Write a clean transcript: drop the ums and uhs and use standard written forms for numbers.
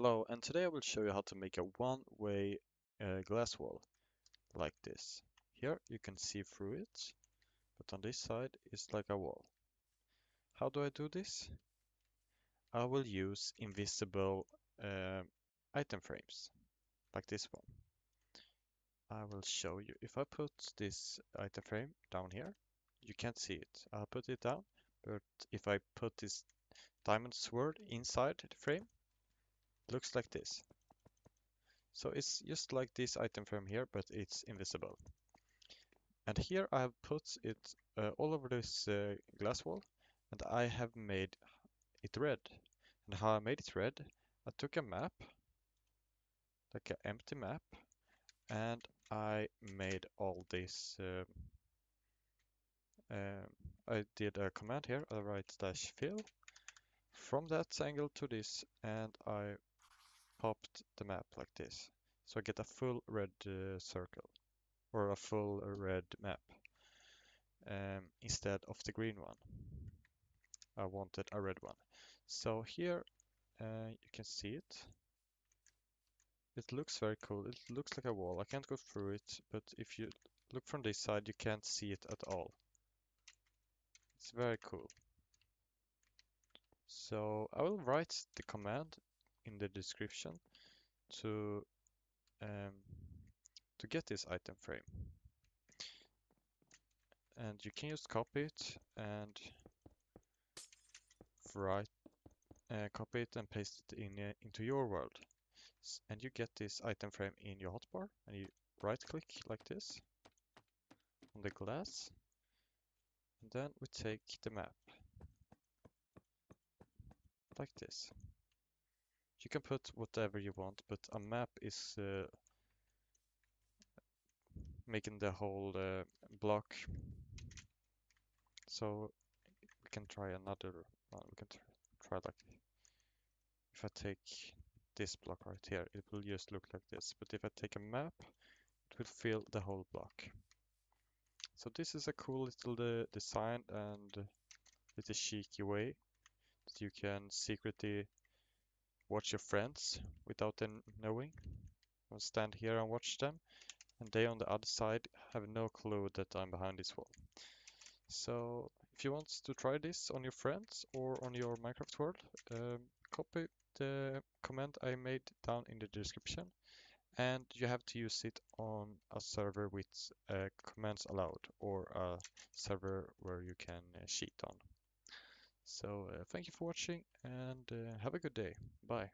Hello, and today I will show you how to make a one-way glass wall like this. Here you can see through it, but on this side is like a wall. How do I do this? I will use invisible uh, item frames, like this one. I will show you. If I put this item frame down here, you can't see it. I'll put it down, but if I put this diamond sword inside the frame, it looks like this. So it's just like this item frame here, but it's invisible. And here I have put it all over this glass wall, and I have made it red. And how I made it red, I took a map, like an empty map, and I made all this. I did a command here, a right slash fill, from that angle to this, and I popped the map like this. So I get a full red circle, or a full red map, instead of the green one. I wanted a red one. So here you can see it. It looks very cool. It looks like a wall. I can't go through it, but if you look from this side, you can't see it at all. It's very cool. So I will write the command in the description to um, to get this item frame. And you can just copy it and write, copy it and paste it into your world. And you get this item frame in your hotbar, and you right click like this on the glass, and then we take the map like this. You can put whatever you want, but a map is making the whole block. So we can try another one. We can try like, if I take this block right here, it will just look like this. But if I take a map, it will fill the whole block. So this is a cool little design and it's a cheeky way that you can secretly watch your friends without them knowing. I'll stand here and watch them, and they on the other side have no clue that I'm behind this wall. So if you want to try this on your friends or on your Minecraft world, copy the comment I made down in the description, and you have to use it on a server with commands allowed, or a server where you can cheat on. So thank you for watching, and have a good day. Bye.